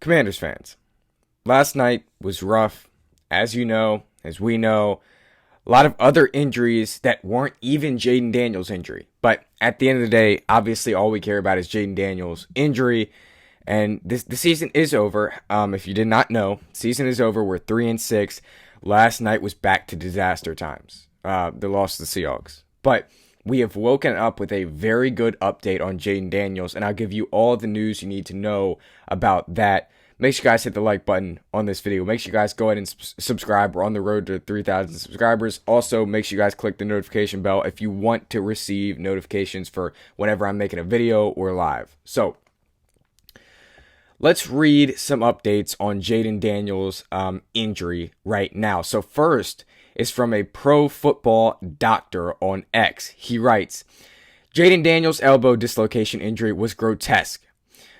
Commanders fans, last night was rough. As you know, as we know, a lot of other injuries that weren't even Jayden Daniels' injury. But at the end of the day, obviously all we care about is Jayden Daniels' injury. And the season is over. If you did not know, season is over. We're 3-6. Last night was back to disaster times. The loss to the Seahawks. But we have woken up with a very good update on Jayden Daniels, and I'll give you all the news you need to know about that. Make sure you guys hit the like button on this video. Make sure you guys go ahead and subscribe. We're on the road to 3,000 subscribers. Also, make sure you guys click the notification bell if you want to receive notifications for whenever I'm making a video or live. So, let's read some updates on Jayden Daniels' injury right now. So first is from a pro football doctor on X. He writes, Jayden Daniels' elbow dislocation injury was grotesque,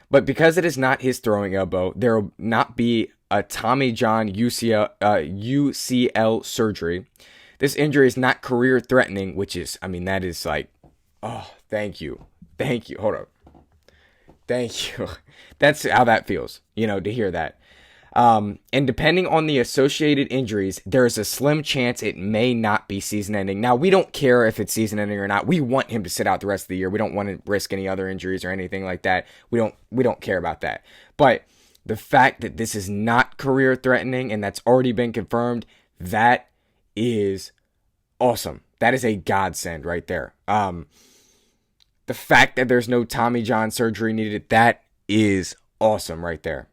but because it is not his throwing elbow, there will not be a Tommy John UCL surgery. This injury is not career threatening, which is, that is like, oh, thank you. Hold up. Thank you. That's how that feels, to hear that. And depending on the associated injuries, there is a slim chance it may not be season-ending. Now, we don't care if it's season-ending or not. We want him to sit out the rest of the year. We don't want to risk any other injuries or anything like that. We don't care about that. But the fact that this is not career-threatening and that's already been confirmed, that is awesome. That is a godsend right there. The fact that there's no Tommy John surgery needed, that is awesome right there.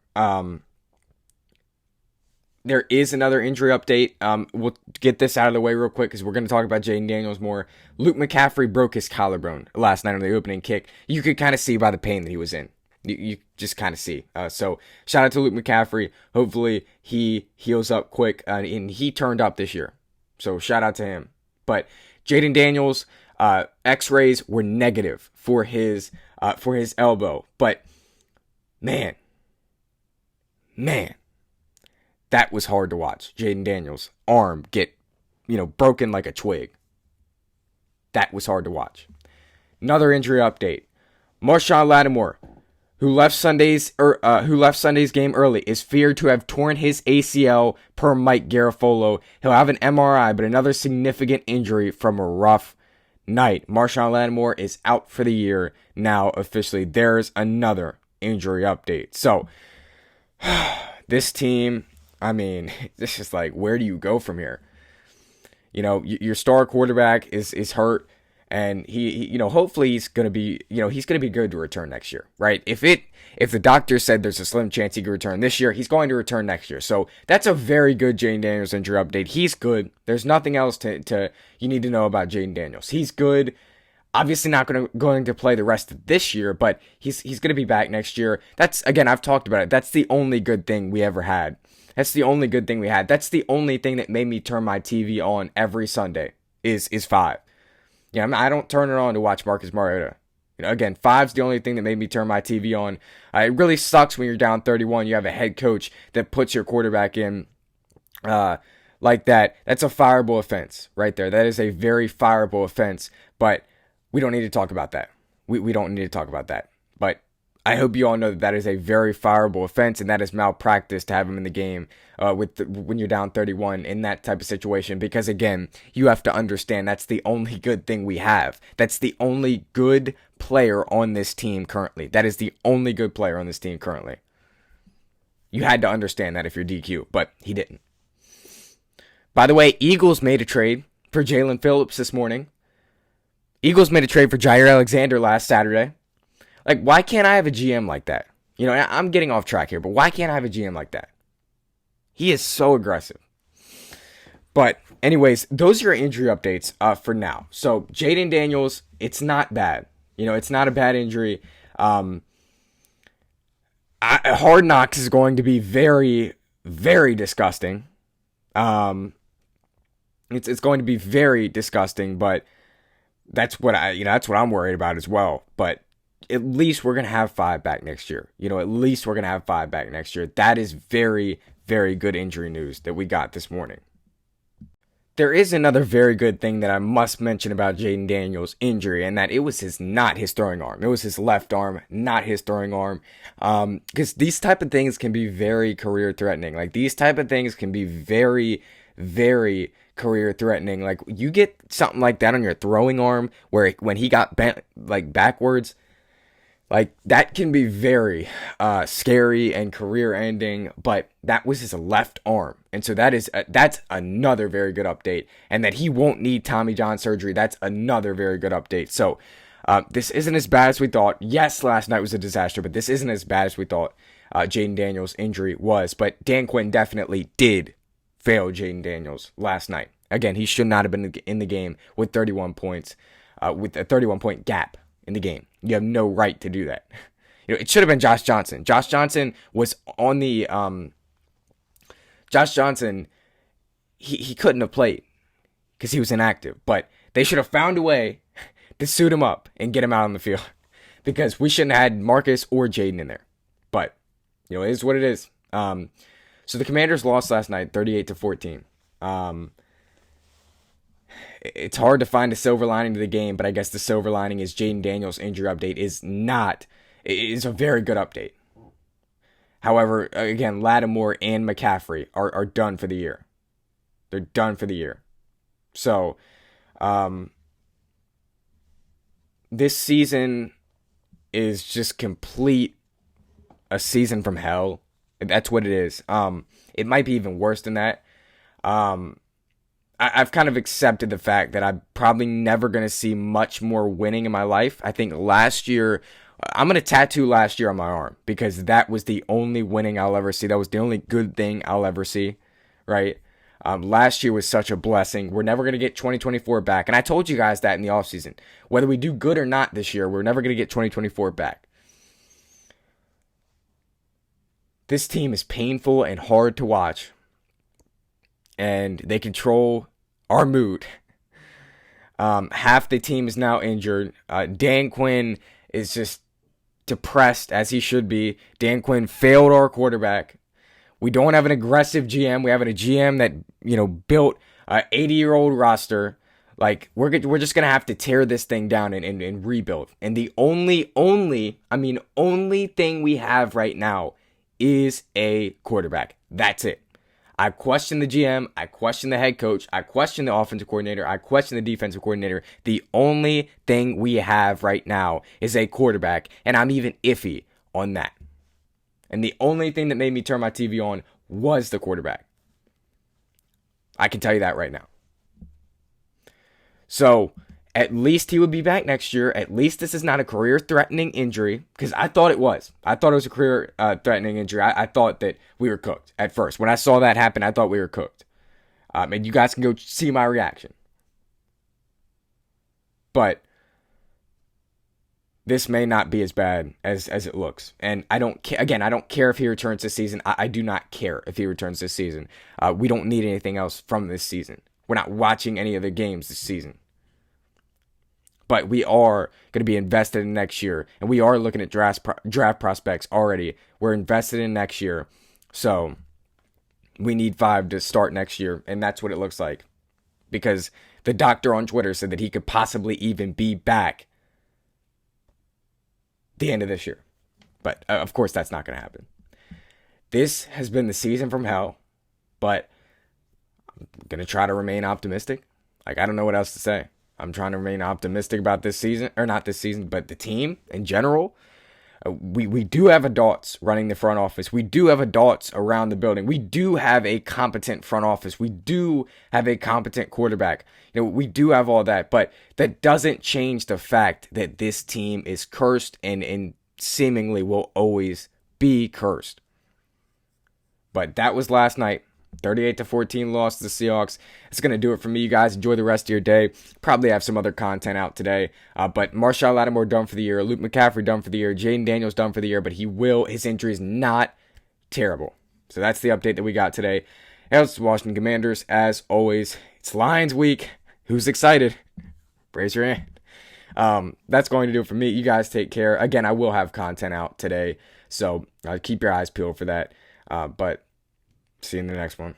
There is another injury update. We'll get this out of the way real quick because we're going to talk about Jayden Daniels more. Luke McCaffrey broke his collarbone last night on the opening kick. You could kind of see by the pain that he was in. You just kind of see. So shout out to Luke McCaffrey. Hopefully he heals up quick. And he turned up this year. So shout out to him. But Jayden Daniels, X-rays were negative for his elbow. But man, that was hard to watch. Jayden Daniels' arm get, broken like a twig. That was hard to watch. Another injury update. Marshawn Lattimore, who left Sunday's game early, is feared to have torn his ACL per Mike Garafolo. He'll have an MRI, but another significant injury from a rough night. Marshawn Lattimore is out for the year now officially. There's another injury update. So, this team, this is like, where do you go from here? Your star quarterback is hurt, and he hopefully he's gonna be good to return next year, right? If the doctor said there's a slim chance he could return this year, he's going to return next year. So that's a very good Jayden Daniels injury update. He's good. There's nothing else to you need to know about Jayden Daniels. He's good. Obviously not going to play the rest of this year, but he's going to be back next year. That's, again, I've talked about it. That's the only good thing we ever had. That's the only good thing we had. That's the only thing that made me turn my TV on every Sunday is 5. I don't turn it on to watch Marcus Mariota. Again, 5's the only thing that made me turn my TV on. It really sucks when you're down 31. You have a head coach that puts your quarterback in like that. That's a fireable offense right there. That is a very fireable offense, but we don't need to talk about that. We don't need to talk about that. But I hope you all know that is a very fireable offense, and that is malpractice to have him in the game when you're down 31 in that type of situation. Because, again, you have to understand that's the only good thing we have. That's the only good player on this team currently. That is the only good player on this team currently. You had to understand that if you're DQ, but he didn't. By the way, Eagles made a trade for Jalen Phillips this morning. Eagles made a trade for Jair Alexander last Saturday. Like, why can't I have a GM like that? I'm getting off track here, but why can't I have a GM like that? He is so aggressive. But anyways, those are your injury updates for now. So Jayden Daniels, it's not bad. It's not a bad injury. Hard Knocks is going to be very, very disgusting. It's going to be very disgusting, but that's what I'm worried about as well. But at least we're going to have 5 back next year. At least we're going to have 5 back next year. That is very, very good injury news that we got this morning. there is another very good thing that I must mention about Jayden Daniels' injury, and that it was not his throwing arm. It was his left arm, not his throwing arm. Because these type of things can be very career threatening. Like, these type of things can be very, very career threatening. Like, you get something like that on your throwing arm, where when he got bent like backwards, like, that can be very scary and career ending, but that was his left arm. And so that's another very good update. And that he won't need Tommy John surgery, that's another very good update. So this isn't as bad as we thought. Yes, last night was a disaster, but this isn't as bad as we thought Jayden Daniels' injury was. But Dan Quinn definitely did fail Jayden Daniels last night. Again, he should not have been in the game with 31 points, with a 31-point gap in the game. You have no right to do that. It should have been Josh Johnson. Josh Johnson was on the Josh Johnson, he couldn't have played because he was inactive, but they should have found a way to suit him up and get him out on the field, because we shouldn't have had Marcus or Jayden in there. But it is what it is. So the Commanders lost last night 38-14. It's hard to find a silver lining to the game, but I guess the silver lining is Jayden Daniels' injury update is a very good update. However, again, Lattimore and McCaffrey are done for the year. They're done for the year. So, this season is just complete a season from hell. That's what it is. It might be even worse than that. I've kind of accepted the fact that I'm probably never going to see much more winning in my life. I think last year, I'm going to tattoo last year on my arm, because that was the only winning I'll ever see. That was the only good thing I'll ever see, right? Last year was such a blessing. We're never going to get 2024 back. And I told you guys that in the offseason. Whether we do good or not this year, we're never going to get 2024 back. This team is painful and hard to watch. And they control our mood. Half the team is now injured. Dan Quinn is just depressed, as he should be. Dan Quinn failed our quarterback. We don't have an aggressive GM. We have a GM that built an 80-year-old roster. Like, we're just gonna have to tear this thing down and rebuild. And the only thing we have right now is a quarterback. That's it. I question the GM, I question the head coach, I question the offensive coordinator, I question the defensive coordinator. The only thing we have right now is a quarterback, and I'm even iffy on that. And the only thing that made me turn my TV on was the quarterback. I can tell you that right now. So, at least he would be back next year. At least this is not a career-threatening injury, because I thought it was. I thought it was a career-threatening injury. I thought that we were cooked at first. When I saw that happen, I thought we were cooked. And you guys can go see my reaction. But this may not be as bad as it looks. And I don't care. Again, I don't care if he returns this season. I do not care if he returns this season. We don't need anything else from this season. We're not watching any other games this season. But we are going to be invested in next year. And we are looking at draft prospects already. We're invested in next year. So we need 5 to start next year. And that's what it looks like. Because the doctor on Twitter said that he could possibly even be back the end of this year. But of course, that's not going to happen. This has been the season from hell. But I'm going to try to remain optimistic. Like, I don't know what else to say. I'm trying to remain optimistic about this season, or not this season, but the team in general. We do have adults running the front office. We do have adults around the building. We do have a competent front office. We do have a competent quarterback. We do have all that, but that doesn't change the fact that this team is cursed and seemingly will always be cursed. But that was last night. 38-14 loss to the Seahawks. It's going to do it for me, you guys. Enjoy the rest of your day. Probably have some other content out today. But Marshall Lattimore done for the year. Luke McCaffrey done for the year. Jayden Daniels done for the year. But his injury is not terrible. So that's the update that we got today. It's the Washington Commanders. As always, it's Lions week. Who's excited? Raise your hand. That's going to do it for me. You guys take care. Again, I will have content out today. So keep your eyes peeled for that. But see you in the next one.